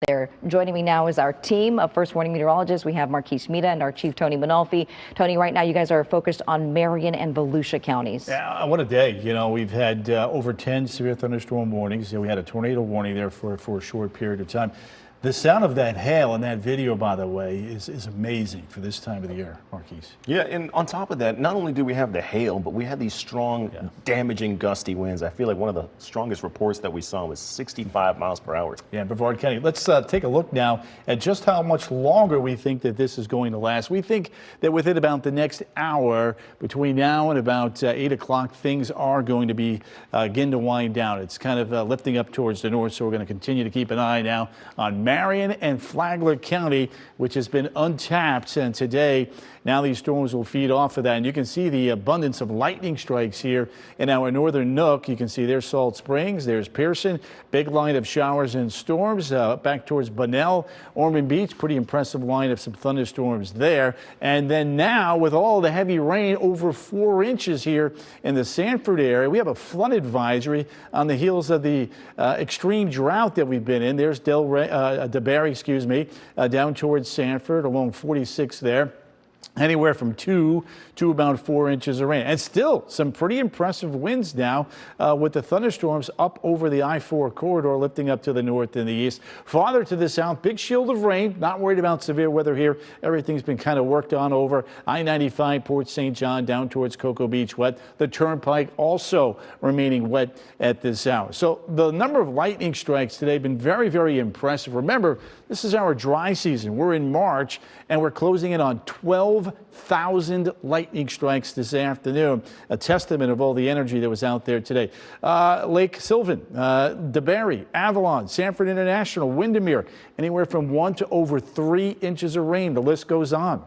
there. Joining me now is our team of first warning meteorologists. We have Marquise Mita and our chief Tony Manalfi. Tony, right now you guys are focused on Marion and Volusia counties. Yeah, what a day. You know, we've had over 10 severe thunderstorm warnings. We had a tornado warning there for a short period of time. The sound of that hail in that video, by the way, is amazing for this time of the year, Marquise. Yeah, and on top of that, not only do we have the hail, but we had these strong, damaging, gusty winds. I feel like one of the strongest reports that we saw was 65 miles per hour. Yeah, in Brevard County. Let's take a look now at just how much longer we think that this is going to last. We think that within about the next hour, between now and about 8 o'clock, things are going to be begin to wind down. It's kind of lifting up towards the north, so we're going to continue to keep an eye now on Marion and Flagler County, which has been untapped, and today now these storms will feed off of that. And you can see the abundance of lightning strikes here in our northern nook. You can see there's Salt Springs, there's Pearson, big line of showers and storms back towards Bunnell, Ormond Beach, pretty impressive line of some thunderstorms there. And then now with all the heavy rain, over 4 inches here in the Sanford area, we have a flood advisory on the heels of the extreme drought that we've been in. There's DeBary, down towards Sanford along 46 there. Anywhere from 2 to about 4 inches of rain, and still some pretty impressive winds now with the thunderstorms up over the I-4 corridor, lifting up to the north and the east. Farther to the south, big shield of rain. Not worried about severe weather here. Everything's been kind of worked on over I-95, Port St. John, down towards Cocoa Beach wet. The Turnpike also remaining wet at this hour. So the number of lightning strikes today have been very, very impressive. Remember, this is our dry season. We're in March, and we're closing in on 12,000 lightning strikes this afternoon, a testament of all the energy that was out there today. Lake Sylvan, DeBary, Avalon, Sanford International, Windermere, anywhere from 1 to over 3 inches of rain. The list goes on.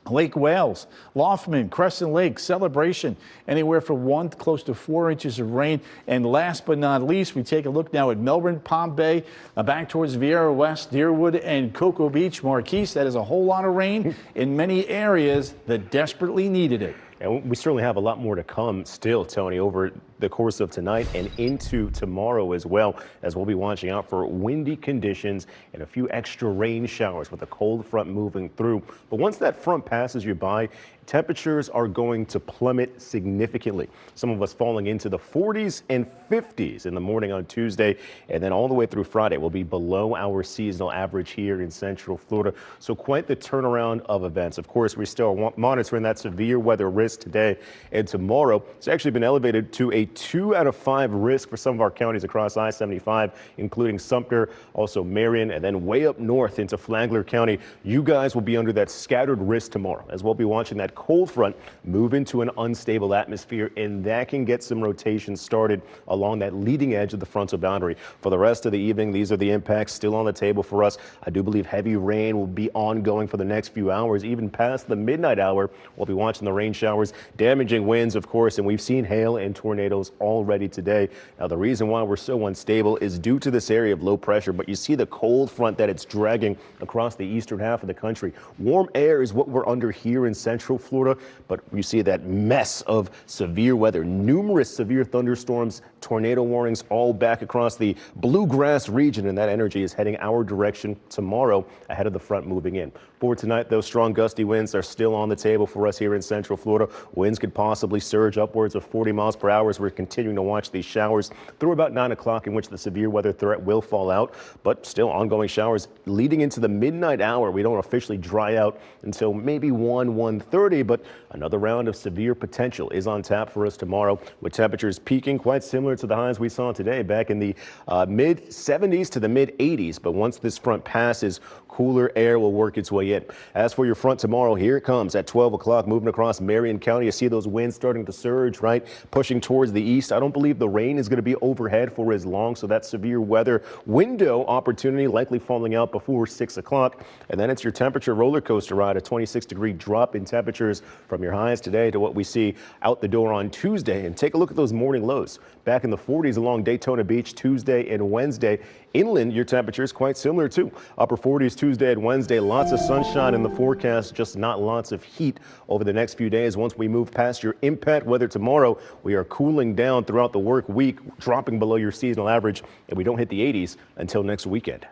Lake Wales, Loughman, Crescent Lake, Celebration, anywhere from 1 to close to 4 inches of rain. And last but not least, we take a look now at Melbourne, Palm Bay, back towards Vieira West, Deerwood, and Cocoa Beach. Marquise, that is a whole lot of rain in many areas that desperately needed it. And we certainly have a lot more to come still, Tony, over the course of tonight and into tomorrow as well, as we'll be watching out for windy conditions and a few extra rain showers with a cold front moving through. But once that front passes you by, temperatures are going to plummet significantly. Some of us falling into the 40s and 50s in the morning on Tuesday, and then all the way through Friday will be below our seasonal average here in Central Florida. So quite the turnaround of events. Of course, we still are monitoring that severe weather risk today and tomorrow. It's actually been elevated to a 2 out of 5 risk for some of our counties across I-75, including Sumter, also Marion, and then way up north into Flagler County. You guys will be under that scattered risk tomorrow, as we'll be watching that cold front move into an unstable atmosphere, and that can get some rotation started along that leading edge of the frontal boundary. For the rest of the evening, these are the impacts still on the table for us. I do believe heavy rain will be ongoing for the next few hours, even past the midnight hour. We'll be watching the rain showers, damaging winds, of course, and we've seen hail and tornadoes already today. Now, the reason why we're so unstable is due to this area of low pressure, but you see the cold front that it's dragging across the eastern half of the country. Warm air is what we're under here in Central Florida, but you see that mess of severe weather, numerous severe thunderstorms, tornado warnings all back across the bluegrass region, and that energy is heading our direction tomorrow ahead of the front moving in. For tonight, those strong gusty winds are still on the table for us here in Central Florida. Winds could possibly surge upwards of 40 miles per hour as we're continuing to watch these showers through about 9 o'clock, in which the severe weather threat will fall out, but still ongoing showers leading into the midnight hour. We don't officially dry out until maybe 1:30, but another round of severe potential is on tap for us tomorrow, with temperatures peaking quite similar to the highs we saw today, back in the mid 70s to the mid 80s. But once this front passes, cooler air will work its way in. As for your front tomorrow, here it comes at 12 o'clock, moving across Marion County. You see those winds starting to surge, right? Pushing towards the east. I don't believe the rain is going to be overhead for as long, so that severe weather window opportunity likely falling out before 6 o'clock. And then it's your temperature roller coaster ride, a 26-degree drop in temperatures from your highs today to what we see out the door on Tuesday. And take a look at those morning lows. Back in the 40s along Daytona Beach Tuesday and Wednesday. Inland, your temperature is quite similar too. Upper 40s Tuesday and Wednesday. Lots of sunshine in the forecast, just not lots of heat over the next few days. Once we move past your impact weather tomorrow, we are cooling down throughout the work week, dropping below your seasonal average, and we don't hit the 80s until next weekend.